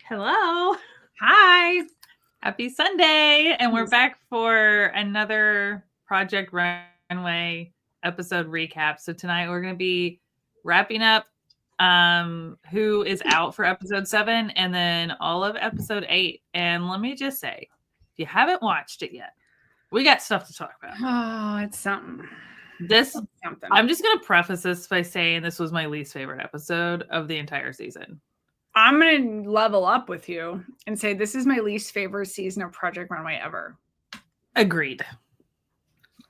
Hello. Hi. Happy Sunday. And we're back for another Project Runway episode recap. So tonight we're going to be wrapping up who is out for episode 7 and then all of episode 8. And let me just say, if you haven't watched it yet, we got stuff to talk about. Oh, it's something. I'm just going to preface this by saying this was my least favorite episode of the entire season. I'm going to level up with you and say this is my least favorite season of Project Runway ever. Agreed.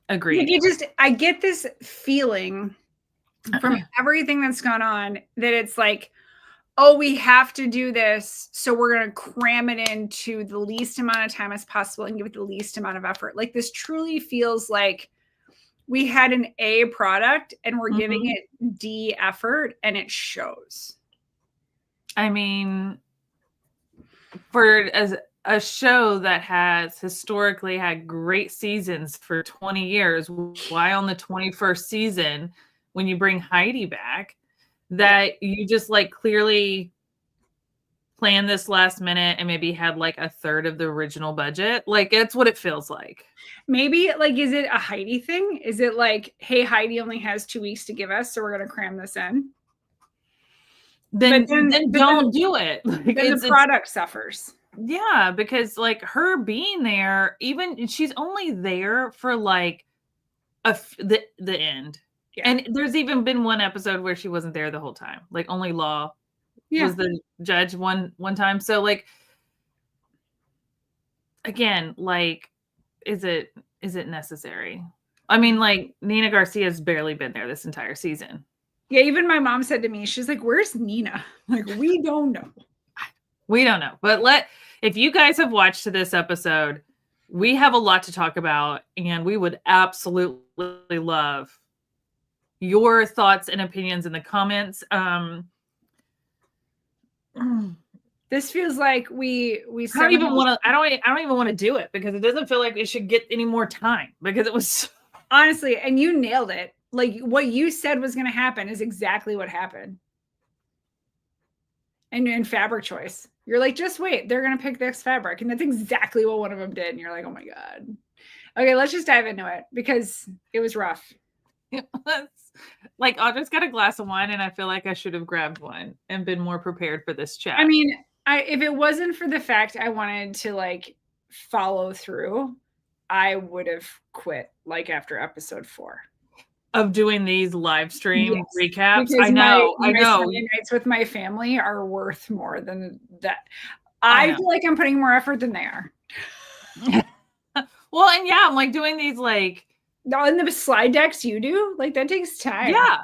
I get this feeling from everything that's gone on that it's like, oh, we have to do this, so we're going to cram it into the least amount of time as possible and give it the least amount of effort. Like, this truly feels like we had an A product and we're giving it D effort, and it shows. I mean, as a show that has historically had great seasons for 20 years, why on the 21st season, when you bring Heidi back, that you just like clearly planned this last minute and maybe had like a third of the original budget? Like, it's what it feels like. Maybe, like, is it a Heidi thing? Is it like, hey, Heidi only has 2 weeks to give us, so we're going to cram this in? Then don't do it. Like, then the product suffers. Yeah, because like her being there, even she's only there for like the end. Yeah. And there's even been one episode where she wasn't there the whole time. Like, only Law was the judge one time. So like, again, like, is it necessary? I mean, like, Nina Garcia's barely been there this entire season. Yeah, even my mom said to me, she's like, where's Nina? Like, we don't know. We don't know. But if you guys have watched this episode, we have a lot to talk about, and we would absolutely love your thoughts and opinions in the comments. This feels like we I don't even want to do it because it doesn't feel like it should get any more time, because it was honestly, and you nailed it. Like, what you said was going to happen is exactly what happened. And in fabric choice, you're like, just wait, they're going to pick this fabric. And that's exactly what one of them did. And you're like, oh my God. Okay, let's just dive into it because it was rough. Like, Audra's got a glass of wine, and I feel like I should have grabbed one and been more prepared for this chat. I mean, if it wasn't for the fact I wanted to like follow through, I would have quit like after episode 4. Of doing these live stream recaps. I know. Sunday nights with my family are worth more than that. I feel like I'm putting more effort than they are. Well, and I'm like doing these like on the slide decks you do, like, that takes time. Yeah.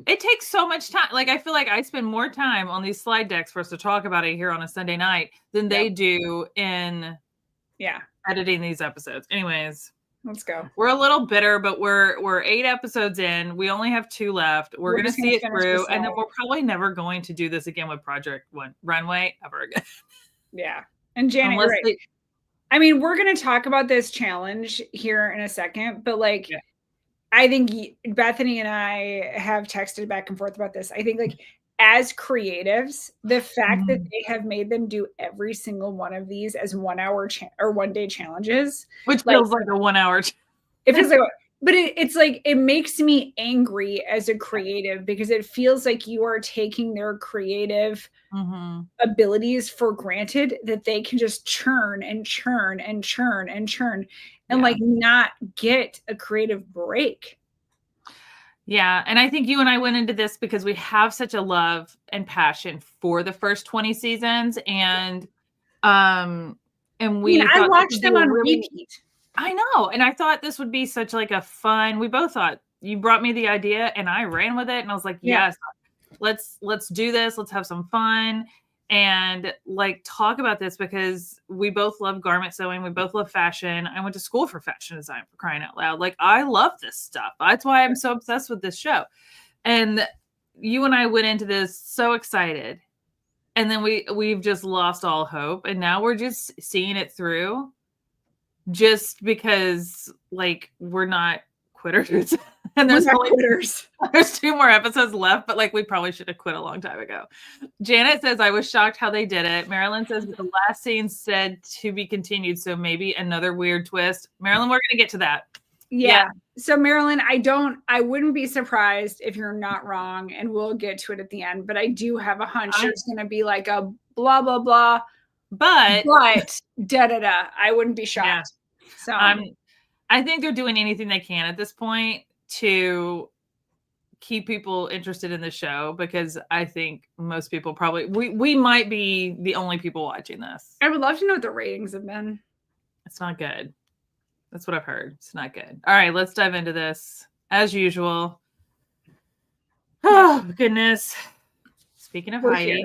It takes so much time. Like, I feel like I spend more time on these slide decks for us to talk about it here on a Sunday night than they do in editing these episodes. Anyways, let's go. We're a little bitter, but we're 8 episodes in. We only have 2 left. We're going to see it through, and then we're probably never going to do this again with Project Runway ever again. Yeah. And Janet, right. I mean, we're going to talk about this challenge here in a second, but like, I think Bethany and I have texted back and forth about this. I think, like, as creatives, the fact that they have made them do every single one of these as 1 hour or 1 day challenges, which feels like a 1 hour. It feels like, but it's like, it makes me angry as a creative because it feels like you are taking their creative abilities for granted, that they can just churn and churn and churn and churn and like not get a creative break. Yeah. And I think you and I went into this because we have such a love and passion for the first 20 seasons. And I watched them on repeat. I know. And I thought this would be such like a fun, we both thought, you brought me the idea and I ran with it. And I was like, yes, let's do this. Let's have some fun and like talk about this, because we both love garment sewing. We both love fashion. I went to school for fashion design, for crying out loud. Like, I love this stuff. That's why I'm so obsessed with this show. And you and I went into this so excited, and then we've just lost all hope. And now we're just seeing it through just because like we're not quitters. And there's only quitters. There's 2 more episodes left, but like we probably should have quit a long time ago. Janet says, I was shocked how they did it. Marilyn says the last scene said to be continued, so maybe another weird twist. Marilyn, we're going to get to that. Yeah. So Marilyn, I wouldn't be surprised if you're not wrong, and we'll get to it at the end, but I do have a hunch there's going to be like a blah, blah, blah. But da, da, da. I wouldn't be shocked. Yeah. So I think they're doing anything they can at this point to keep people interested in the show, because I think most people probably we might be the only people watching this. I would love to know what the ratings have been. It's not good. That's what I've heard. It's not good. All right, let's dive into this as usual. Oh goodness. Speaking of Heidi.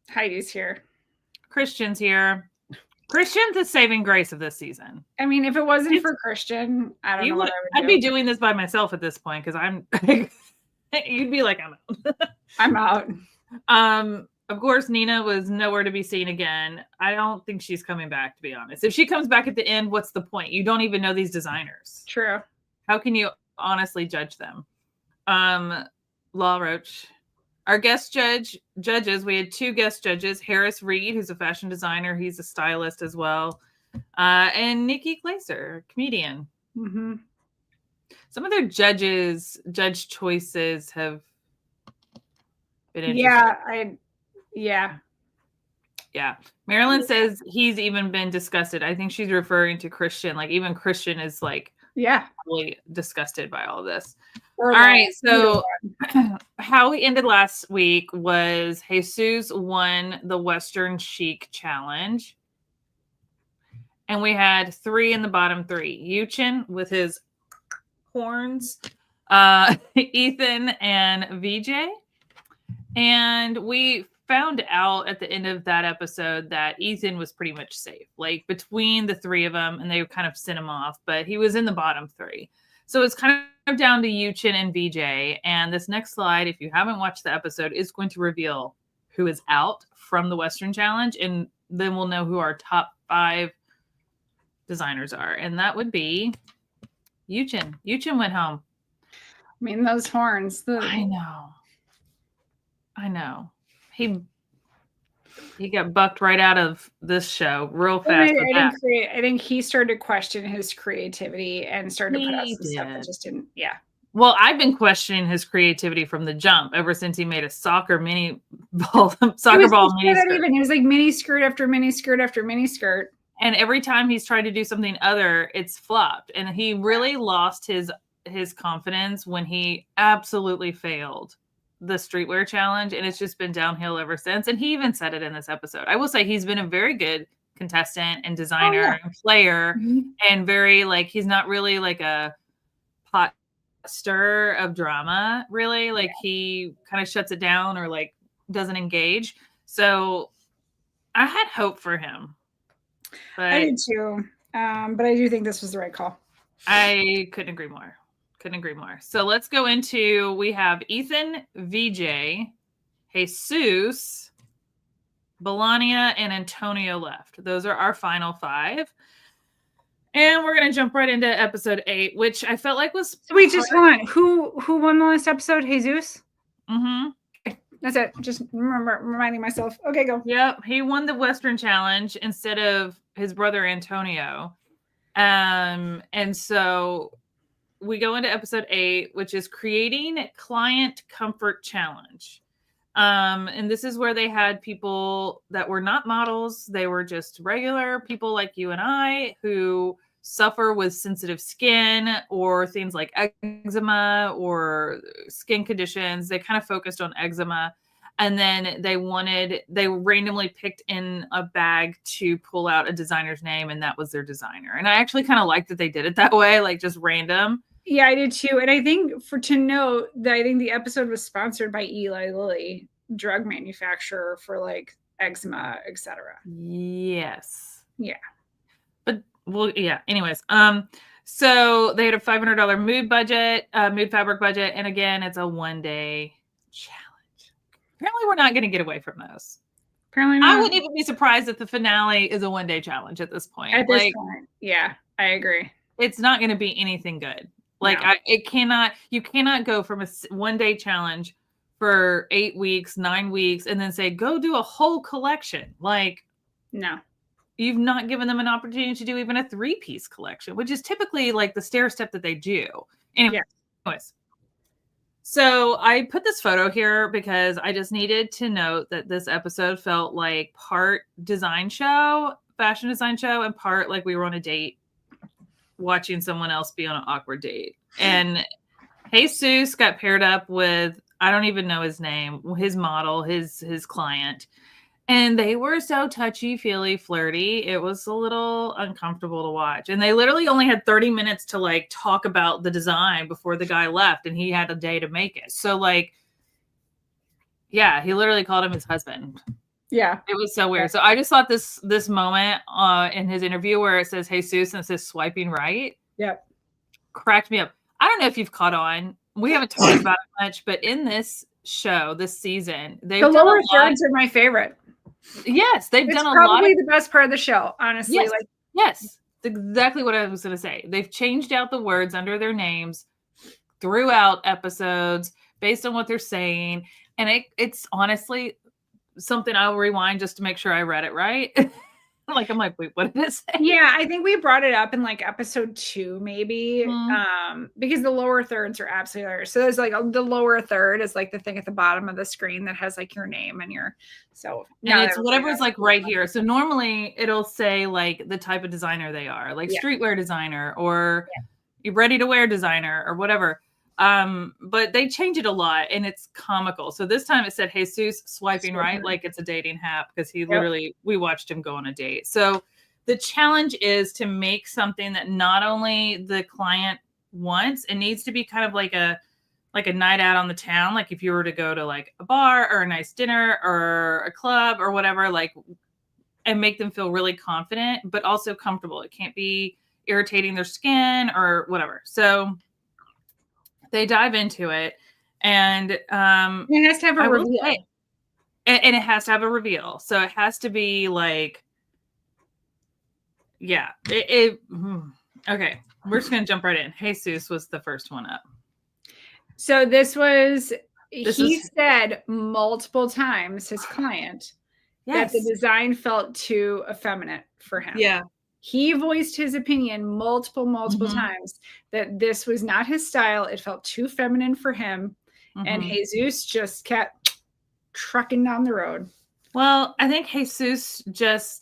Heidi's here. Christian's here. Christian's the saving grace of this season. I mean, if it wasn't for Christian, I don't know what I would do. I'd be doing this by myself at this point, because I'm you'd be like, I'm out. I'm out. Of course, Nina was nowhere to be seen again. I don't think she's coming back, to be honest. If she comes back at the end, what's the point? You don't even know these designers. True. How can you honestly judge them? Law Roach. Our guest judges, we had 2 guest judges, Harris Reed, who's a fashion designer. He's a stylist as well. And Nikki Glaser, comedian. Mm-hmm. Some of their judge choices have been interesting. Yeah. Marilyn says he's even been disgusted. I think she's referring to Christian. Like, even Christian is like, really disgusted by all of this. All right, so how we ended last week was Jesus won the Western Chic Challenge. And we had 3 in the bottom 3. Yuchen with his horns, Ethan and VJ. And we found out at the end of that episode that Ethan was pretty much safe, like between the 3 of them, and they kind of sent him off, but he was in the bottom 3. So it's kind of down to Yuchen and VJ. And this next slide, if you haven't watched the episode, is going to reveal who is out from the Western Challenge. And then we'll know who our top 5 designers are. And that would be Yuchen. Yuchen went home. I mean, those horns. I know. He got bucked right out of this show real fast. I think he started to question his creativity and started to put out some stuff that just didn't. Yeah. Well, I've been questioning his creativity from the jump ever since he made a soccer ball mini skirt. He was like mini skirt after mini skirt after mini skirt. And every time he's tried to do something other, it's flopped. And he really lost his confidence when he absolutely failed the streetwear challenge, and it's just been downhill ever since. And he even said it in this episode. I will say he's been a very good contestant and designer and player, and very like, he's not really like a pot stir of drama, really. Like he kind of shuts it down or like doesn't engage. So I had hope for him. But I did too. But I do think this was the right call. I couldn't agree more. So let's go into, we have Ethan, VJ, Jesus, Belania, and Antonio left. Those are our final 5. And we're going to jump right into episode 8, which I felt like was... Wait, just hold on. Who won the last episode? Jesus? Mm-hmm. Okay, that's it. Just reminding myself. Okay, go. Yep. He won the Western Challenge instead of his brother Antonio. And so... we go into episode 8, which is creating client comfort challenge. And this is where they had people that were not models. They were just regular people like you and I who suffer with sensitive skin or things like eczema or skin conditions. They kind of focused on eczema. And then they randomly picked in a bag to pull out a designer's name, and that was their designer. And I actually kind of liked that they did it that way, like just random. Yeah, I did too. And I think to note that I think the episode was sponsored by Eli Lilly, drug manufacturer for like eczema, etc. Yes. Yeah. But well, yeah. Anyways, so they had a $500 mood fabric budget, and again, it's a 1-day challenge. Apparently, we're not going to get away from those. Apparently not. I wouldn't even be surprised if the finale is a 1-day challenge at this point. At this point, yeah, I agree. It's not going to be anything good. Like you cannot go from a 1-day challenge for 8 weeks, 9 weeks, and then say, go do a whole collection. Like, no, you've not given them an opportunity to do even a 3-piece collection, which is typically like the stair step that they do. Anyways, so I put this photo here because I just needed to note that this episode felt like part fashion design show, and part like we were on a date watching someone else be on an awkward date. And Jesus got paired up with, I don't even know his name, his model, his client. And they were so touchy-feely, flirty. It was a little uncomfortable to watch. And they literally only had 30 minutes to like talk about the design before the guy left, and he had a day to make it. So like, yeah, he literally called him his husband. Yeah. It was so weird. So I just thought this moment in his interview where it says Jesus and it says swiping right. Yep. Cracked me up. I don't know if you've caught on. We haven't talked about it much, but in this show, this season, the lower thirds are my favorite. Yes, they've done a lot. It's probably the best part of the show, honestly. Yes, yes, exactly what I was going to say. They've changed out the words under their names throughout episodes based on what they're saying, and it's honestly something I'll rewind just to make sure I read it right. Like, I'm like, wait, what did it say? Yeah, I think we brought it up in like episode 2, maybe, because the lower thirds are absolutely hilarious. So there's like the lower third is like the thing at the bottom of the screen that has like your name and your, and it's whatever's like right here. So normally it'll say like the type of designer they are, like streetwear designer or ready to wear designer or whatever. But they change it a lot and it's comical. So this time it said Jesus swiping right, like it's a dating app, because he literally, we watched him go on a date. So the challenge is to make something that not only the client wants, it needs to be kind of like a night out on the town. Like if you were to go to like a bar or a nice dinner or a club or whatever, like, and make them feel really confident, but also comfortable. It can't be irritating their skin or whatever. So they dive into it, and it has to have a reveal. And it has to have a reveal. So it has to be like, okay, we're just gonna jump right in. Jesus was the first one up. So he said multiple times, his client, that the design felt too effeminate for him. Yeah. He voiced his opinion multiple times that this was not his style. It felt too feminine for him. And Jesus just kept trucking down the road. Well, I think Jesus just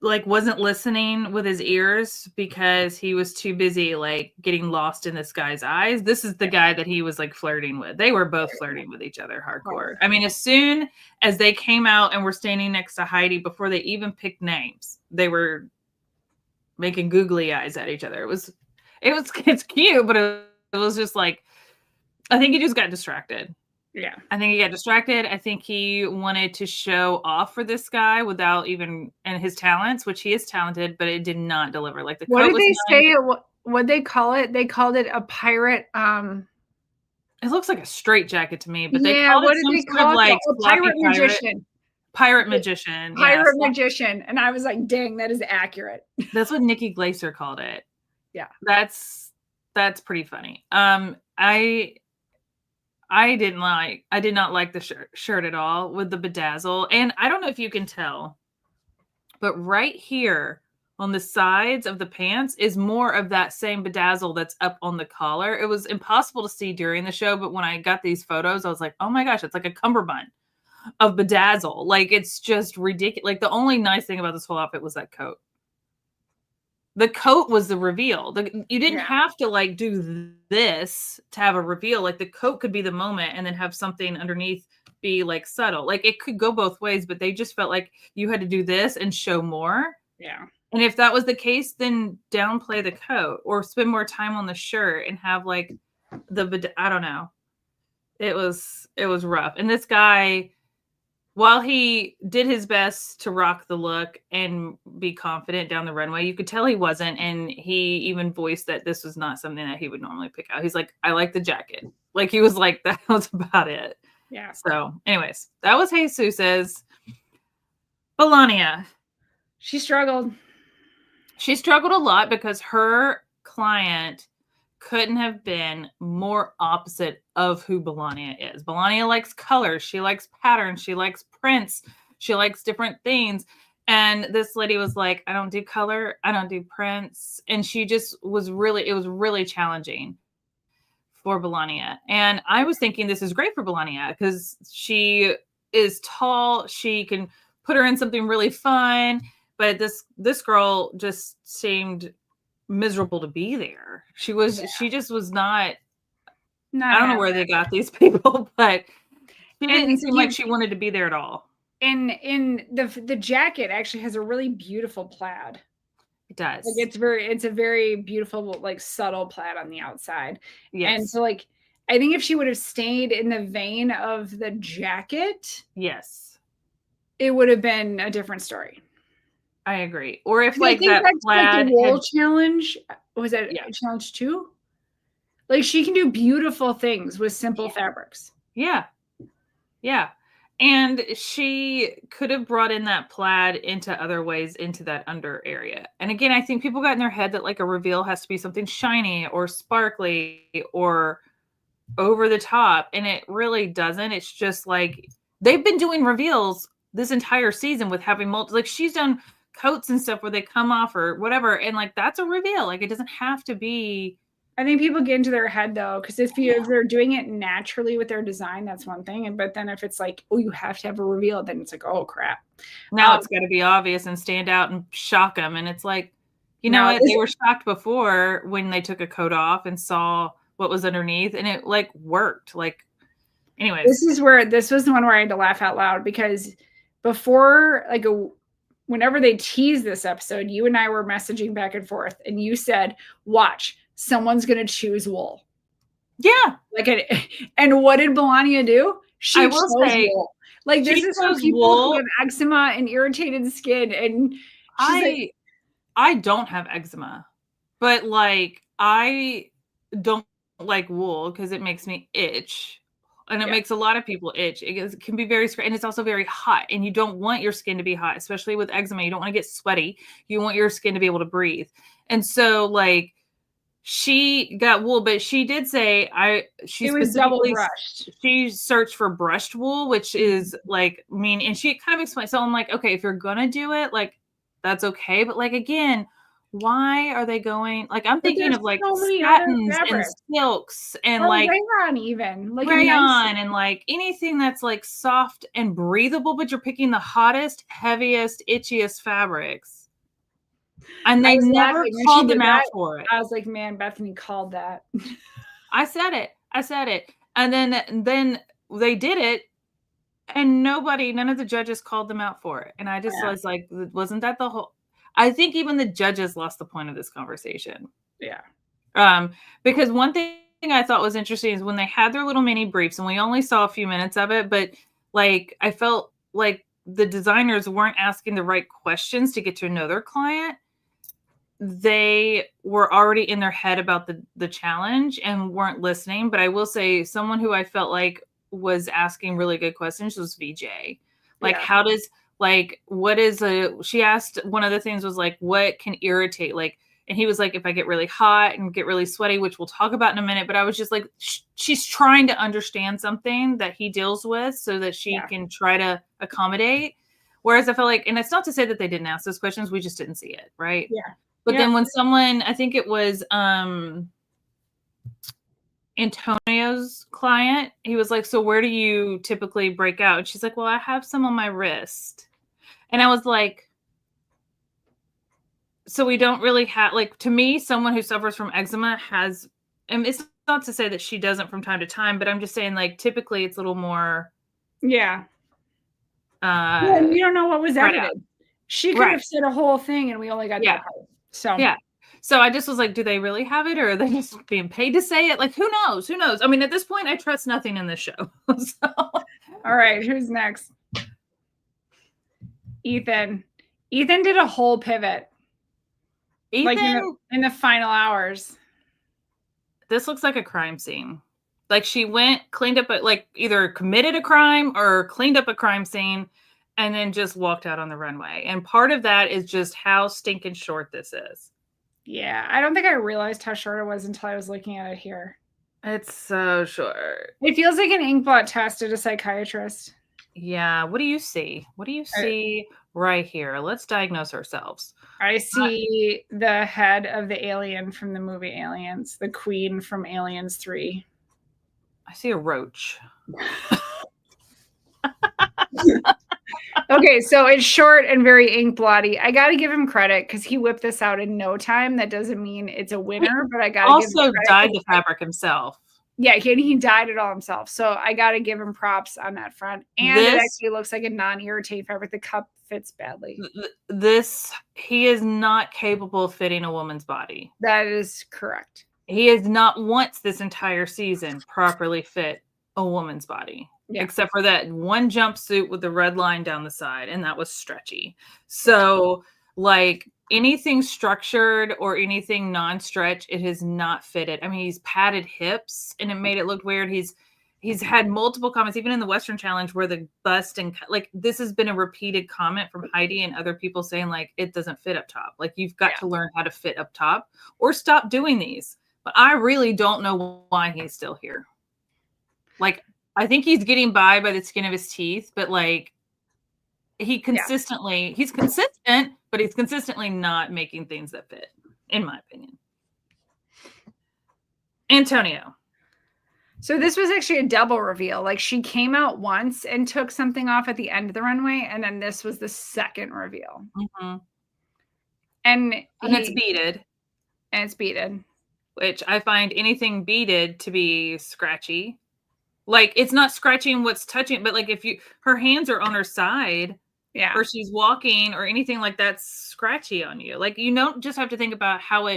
like wasn't listening with his ears because he was too busy like getting lost in this guy's eyes. This is the guy that he was like flirting with. They were both flirting with each other hardcore. I mean, as soon as they came out and were standing next to Heidi, before they even picked names, they were making googly eyes at each other. It's cute, but it was just like, I think he just got distracted. Yeah. I think he got distracted. I think he wanted to show off for this guy and his talents, which he is talented, but it did not deliver. Like the what did they say? What they call it? They called it a pirate. It looks like a straight jacket to me, but they called it some sort of like pirate magician. Pirate magician. Pirate magician. And I was like, dang, that is accurate. That's what Nikki Glaser called it. Yeah. That's pretty funny. I did not like the shirt at all with the bedazzle. And I don't know if you can tell, but right here on the sides of the pants is more of that same bedazzle that's up on the collar. It was impossible to see during the show, but when I got these photos, I was like, oh my gosh, it's like a cummerbund of bedazzle. Like, it's just ridiculous. Like, the only nice thing about this whole outfit was that coat. The coat was the reveal. You didn't have to like do this to have a reveal. Like the coat could be the moment and then have something underneath be like subtle. Like it could go both ways, but they just felt like you had to do this and show more. Yeah. And if that was the case, then downplay the coat or spend more time on the shirt and have like I don't know. It was rough. And this guy, while he did his best to rock the look and be confident down the runway, you could tell he wasn't. And he even voiced that this was not something that he would normally pick out. He's like, I like the jacket. Like, he was like, that was about it. Yeah. So anyways, that was Jesus's. Melania. She struggled. She struggled a lot because her client couldn't have been more opposite of who Melania is. Melania likes colors. She likes patterns. She likes prints. She likes different things. And this lady was like, I don't do color. I don't do prints. And she just was really, it was really challenging for Melania. And I was thinking this is great for Melania because she is tall. She can put her in something really fun. But this girl just seemed miserable to be there. She just was not I don't know where they got these people, but she didn't seem like she wanted to be there at all. In the jacket actually has a really beautiful plaid. It does. Like it's a very beautiful, like subtle plaid on the outside. Yes. And so like I think if she would have stayed in the vein of the jacket, yes, it would have been a different story. I agree. Or if like that plaid like the wool challenge, was that challenge 2? Like she can do beautiful things with simple fabrics. Yeah. Yeah. And she could have brought in that plaid into other ways into that under area. And again, I think people got in their head that like a reveal has to be something shiny or sparkly or over the top. And it really doesn't. It's just like they've been doing reveals this entire season with having like she's done coats and stuff where they come off or whatever. And like, that's a reveal. Like it doesn't have to be. I think people get into their head though, because if they're doing it naturally with their design, that's one thing. But then if it's like, oh, you have to have a reveal, then it's like, oh crap. Now it's got to be obvious and stand out and shock them. And it's like, you know what? They were shocked before when they took a coat off and saw what was underneath, and it like worked. Like, anyways, this was the one where I had to laugh out loud because before like whenever they teased this episode, you and I were messaging back and forth, and you said, "Watch." Someone's going to choose wool. Yeah. And what did Melania do? She chose wool. Like this is for people who have eczema and irritated skin. And I don't have eczema, but like, I don't like wool because it makes me itch. And it makes a lot of people itch. It can be very, and it's also very hot. And you don't want your skin to be hot, especially with eczema. You don't want to get sweaty. You want your skin to be able to breathe. And so like, she got wool, but she did say she was double brushed. She searched for brushed wool, which is like and she kind of explained. So I'm like, okay, if you're gonna do it, like that's okay. But like again, why are they going? Like I'm thinking of like satins and silks and like rayon, even like rayon and like anything that's like soft and breathable. But you're picking the hottest, heaviest, itchiest fabrics. And they never called them out for it. I was like, man, Bethany called that. I said it. And then they did it. And none of the judges called them out for it. And I just was like, wasn't that the whole? I think even the judges lost the point of this conversation. Yeah. Because one thing I thought was interesting is when they had their little mini briefs, and we only saw a few minutes of it, but like, I felt like the designers weren't asking the right questions to get to know their client. They were already in their head about the challenge and weren't listening. But I will say someone who I felt like was asking really good questions was VJ. Like, how does, like, what is she asked, one of the things was like, what can irritate? Like, and he was like, if I get really hot and get really sweaty, which we'll talk about in a minute. But I was just like, she's trying to understand something that he deals with so that she can try to accommodate. Whereas I felt like, and it's not to say that they didn't ask those questions, we just didn't see it. Right. Yeah. But then when someone, I think it was Antonio's client, he was like, so where do you typically break out? And she's like, well, I have some on my wrist. And I was like, so we don't really have, like, to me, someone who suffers from eczema has, and it's not to say that she doesn't from time to time, but I'm just saying, like, typically it's a little more. Yeah. We don't know what was edited. She could have said a whole thing and we only got that part. So So I just was like, do they really have it, or are they just being paid to say it? Like, who knows? Who knows? I mean, at this point, I trust nothing in this show. So. All right, who's next? Ethan. Ethan did a whole pivot. Ethan, like in the final hours. This looks like a crime scene. Like she cleaned up, like either committed a crime or cleaned up a crime scene, and then just walked out on the runway. And part of that is just how stinking short this is. Yeah, I don't think I realized how short it was until I was looking at it here. It's so short. It feels like an inkblot test at a psychiatrist. Yeah. What do you see? What do you see right here? Let's diagnose ourselves. I see the head of the alien from the movie Aliens, the queen from Aliens 3. I see a roach. Okay, so it's short and very ink blotty. I got to give him credit because he whipped this out in no time. That doesn't mean it's a winner, but I got to give him Also credit. dyed the fabric himself. Yeah, he dyed it all himself. So I got to give him props on that front. And it actually looks like a non-irritating fabric. The cup fits badly. He is not capable of fitting a woman's body. That is correct. He has not once this entire season properly fit a woman's body. Yeah. Except for that one jumpsuit with the red line down the side, and that was stretchy. So, like, anything structured or anything non-stretch, it has not fitted. I mean, he's padded hips, and it made it look weird. He's had multiple comments, even in the Western Challenge, where the bust and like this has been a repeated comment from Heidi and other people saying like it doesn't fit up top. Like you've got to learn how to fit up top or stop doing these. But I really don't know why he's still here. Like, I think he's getting by the skin of his teeth, but like he's consistent, but he's consistently not making things that fit, in my opinion. Antonio. So this was actually a double reveal. Like she came out once and took something off at the end of the runway, and then this was the second reveal. Mm-hmm. And it's beaded. And it's beaded. Which I find anything beaded to be scratchy. Like it's not scratching what's touching, but like if her hands are on her side, or she's walking or anything like that's scratchy on you. Like you don't just have to think about how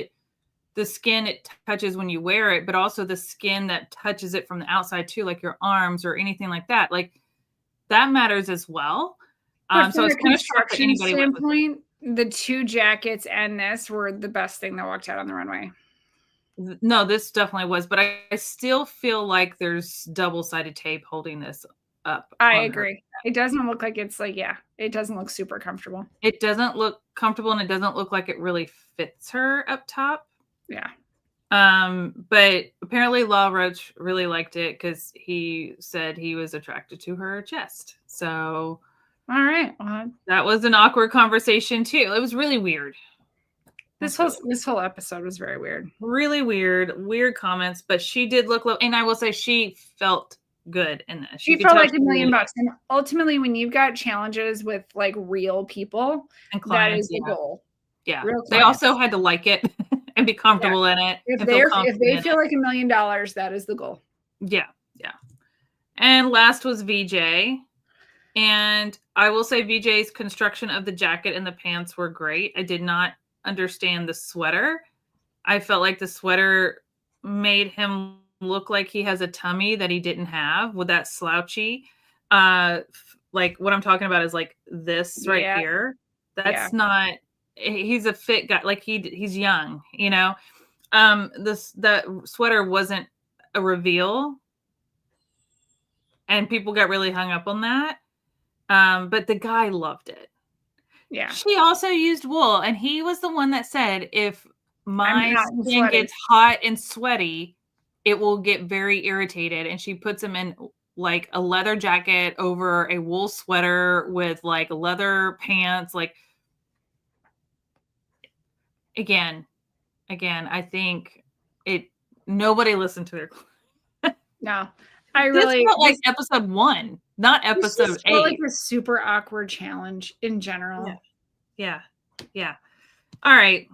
the skin it touches when you wear it, but also the skin that touches it from the outside too, like your arms or anything like that. Like that matters as well. So it's kind of short for anybody. Standpoint, the two jackets and this were the best thing that walked out on the runway. No, this definitely was, but I still feel like there's double-sided tape holding this up. I agree. It doesn't look like it's like, it doesn't look super comfortable. It doesn't look comfortable, and it doesn't look like it really fits her up top. Yeah. But apparently Law Roach really liked it because he said he was attracted to her chest. So, all right. That was an awkward conversation too. It was really weird. This whole episode was very weird. Really weird comments, but she did look low. And I will say she felt good in this. She felt like $1 million. And ultimately, when you've got challenges with like real people, and clients, that is the goal. Yeah. They also had to like it and be comfortable in it. If they feel like $1 million, that is the goal. Yeah. Yeah. And last was VJ. And I will say VJ's construction of the jacket and the pants were great. I did not understand the sweater. I felt like the sweater made him look like he has a tummy that he didn't have with that slouchy. Like what I'm talking about is like this right here. That's not, he's a fit guy. Like he's young, you know? That sweater wasn't a reveal and people got really hung up on that. But the guy loved it. Yeah. She also used wool, and he was the one that said, if my skin gets hot and sweaty, it will get very irritated. And she puts him in like a leather jacket over a wool sweater with like leather pants. Like again, I think nobody listened to their. No, I really felt like episode 1. Not episode 8. Felt like a super awkward challenge in general. Yeah. All right.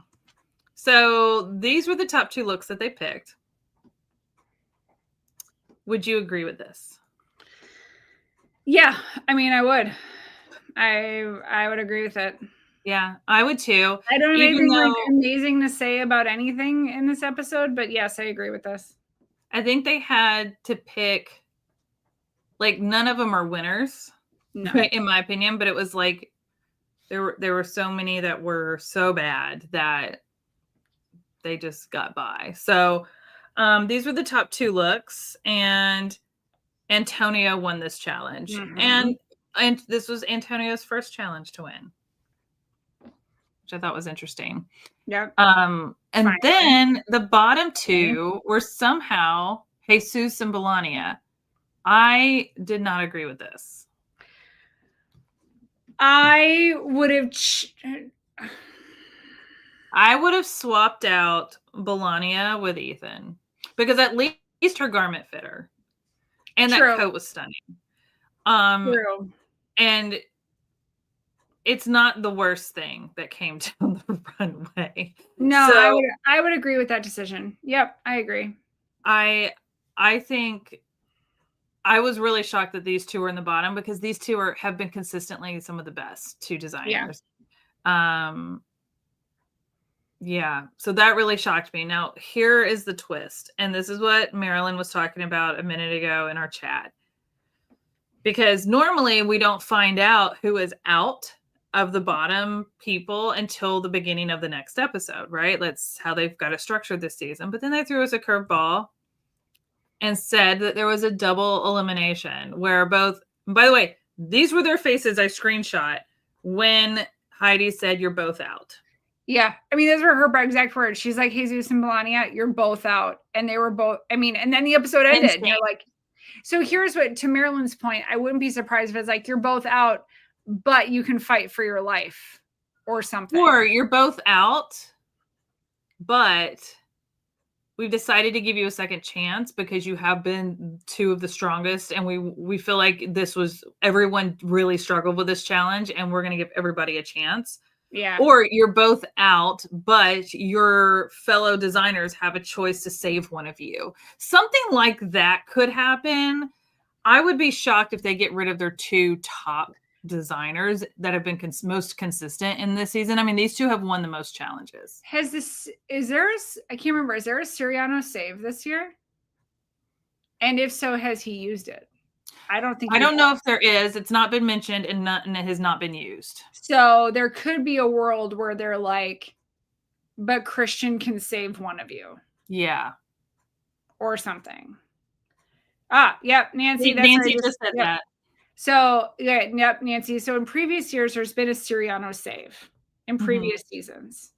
So these were the top 2 looks that they picked. Would you agree with this? Yeah. I mean, I would. I would agree with it. Yeah, I would too. I don't have anything like amazing to say about anything in this episode, but yes, I agree with this. I think they had to pick. Like none of them are winners, in my opinion. But it was like there were so many that were so bad that they just got by. So these were the top 2 looks, and Antonio won this challenge, and this was Antonio's first challenge to win. which I thought was interesting. Yeah. And then the bottom two were somehow Jesus and Melania. I did not agree with this. I would have swapped out Melania with Ethan because at least her garment fit her. And that coat was stunning. True. And it's not the worst thing that came down the runway. No, so, I would agree with that decision. Yep, I agree. I think I was really shocked that these two were in the bottom because these two have been consistently some of the best two designers. Yeah. So that really shocked me. Now, here is the twist. And this is what Marilyn was talking about a minute ago in our chat. Because normally we don't find out who is out of the bottom people until the beginning of the next episode, right? That's how they've got it structured this season. But then they threw us a curveball and said that there was a double elimination where both, by the way, these were their faces I screenshot when Heidi said you're both out. Yeah. I mean, those were her exact words. She's like, Jesus and Melania, you're both out. And they were both, I mean, and then the episode ended. And you're like, so here's what, to Marilyn's point, I wouldn't be surprised if it's like, you're both out, but you can fight for your life or something. Or you're both out, but we've decided to give you a second chance because you have been two of the strongest. And we feel like everyone really struggled with this challenge and we're going to give everybody a chance. Yeah. Or you're both out, but your fellow designers have a choice to save one of you. Something like that could happen. I would be shocked if they get rid of their two top designers that have been most consistent in this season. I mean, these two have won the most challenges. I can't remember, is there a Siriano save this year? And if so, has he used it? I don't know if there is. It's not been mentioned and it has not been used. So there could be a world where they're like, but Christian can save one of you. Yeah. Or something. Yep, Nancy. Nancy just said that. So, yep, Nancy. So in previous years, there's been a Siriano save in previous seasons.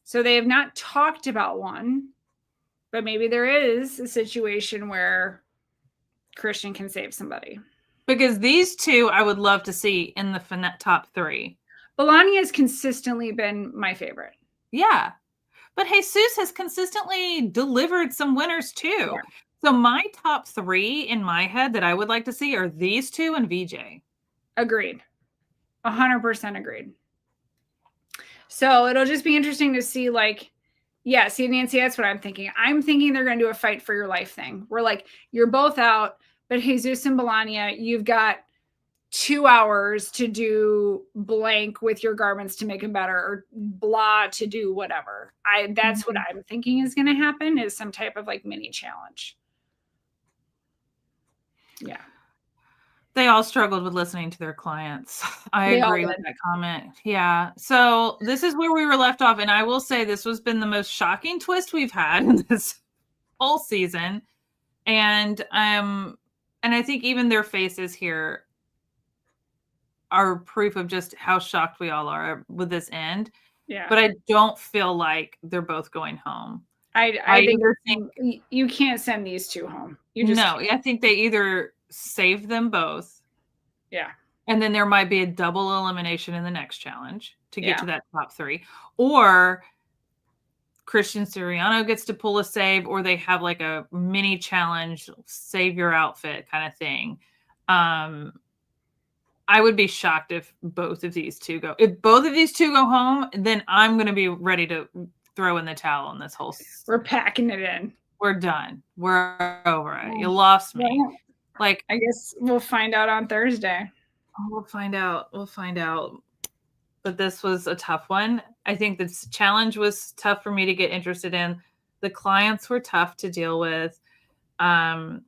So they have not talked about one, but maybe there is a situation where Christian can save somebody. Because these two I would love to see in the top three. Melania has consistently been my favorite. Yeah. But Jesus has consistently delivered some winners too. Yeah. So my top three in my head that I would like to see are these two and VJ. Agreed. 100% agreed. So it'll just be interesting to see see, Nancy, that's what I'm thinking. I'm thinking they're going to do a fight for your life thing. We're like, you're both out, but Jesus and Melania, you've got 2 hours to do blank with your garments to make them better or blah to do whatever. That's what I'm thinking is going to happen, is some type of mini challenge. Yeah. They all struggled with listening to their clients. I agree with that comment. Yeah. So this is where we were left off. And I will say this has been the most shocking twist we've had in this whole season. And I think even their faces here are proof of just how shocked we all are with this end. Yeah. But I don't feel like they're both going home. I think you can't send these two home. I think they either save them both. Yeah. And then there might be a double elimination in the next challenge to get to that top three. Or Christian Siriano gets to pull a save, or they have a mini challenge, save your outfit kind of thing. I would be shocked if both of these two go. If both of these two go home, then I'm going to be ready to throw in the towel on this whole. We're packing it in. We're done. We're over it. You lost me. I guess we'll find out on Thursday. Oh, we'll find out. But this was a tough one. I think this challenge was tough for me to get interested in. The clients were tough to deal with. The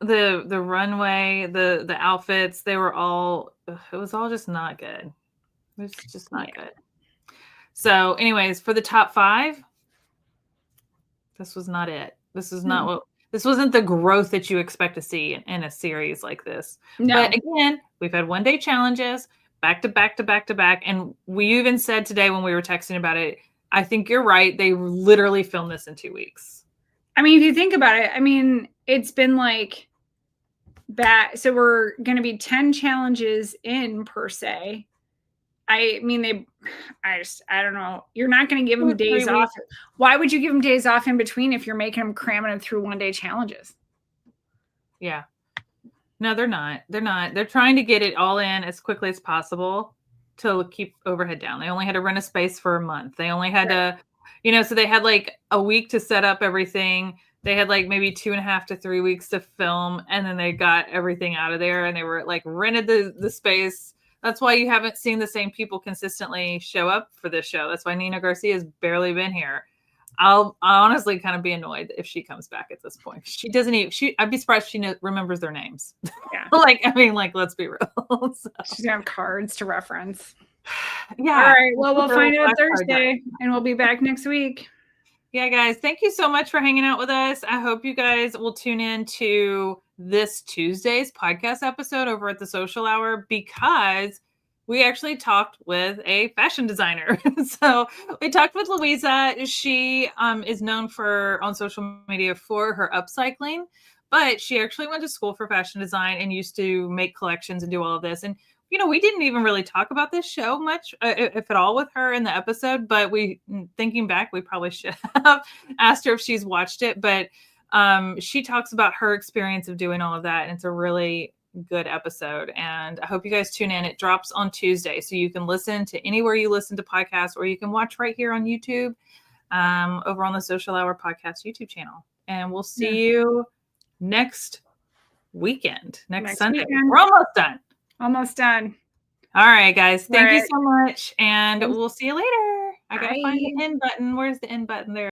runway, the outfits, it was all just not good. It was just not good. So anyways, for the top 5, this was not it. This is not this wasn't the growth that you expect to see in a series like this. No. But again, we've had 1-day challenges. back to back to back to back. And we even said today when we were texting about it, I think you're right. They literally filmed this in 2 weeks. I mean, if you think about it, I mean, it's been like so we're going to be 10 challenges in per se. I mean, I don't know. You're not going to give them days off. Why would you give them days off in between if you're making them cramming it through 1-day challenges? Yeah. No, they're not. They're not. They're trying to get it all in as quickly as possible to keep overhead down. They only had to rent a space for a month. They only had to, so they had like a week to set up everything. They had like maybe 2.5 to 3 weeks to film, and then they got everything out of there, and they were like rented the space. That's why you haven't seen the same people consistently show up for this show. That's why Nina Garcia has barely been here. I'll honestly kind of be annoyed if she comes back at this point. She doesn't even. I'd be surprised if she remembers their names. Yeah. Let's be real. So. She's gonna have cards to reference. Yeah. All right. Well, we'll find out Thursday, and we'll be back next week. Yeah, guys, thank you so much for hanging out with us. I hope you guys will tune in to this Tuesday's podcast episode over at the Sewcial Hour, because we actually talked with a fashion designer. So we talked with Louisa. She is known on social media for her upcycling, but she actually went to school for fashion design and used to make collections and do all of this. And we didn't even really talk about this show much, if at all, with her in the episode. But thinking back, we probably should have asked her if she's watched it. But she talks about her experience of doing all of that. And it's a really good episode. And I hope you guys tune in. It drops on Tuesday. So you can listen to anywhere you listen to podcasts, or you can watch right here on YouTube, over on the Sewcial Hour Podcast YouTube channel. And we'll see you next weekend, next Sunday. Weekend. We're almost done. Almost done. All right, guys. Thank you so much. And we'll see you later. I got to find the end button. Where's the end button there?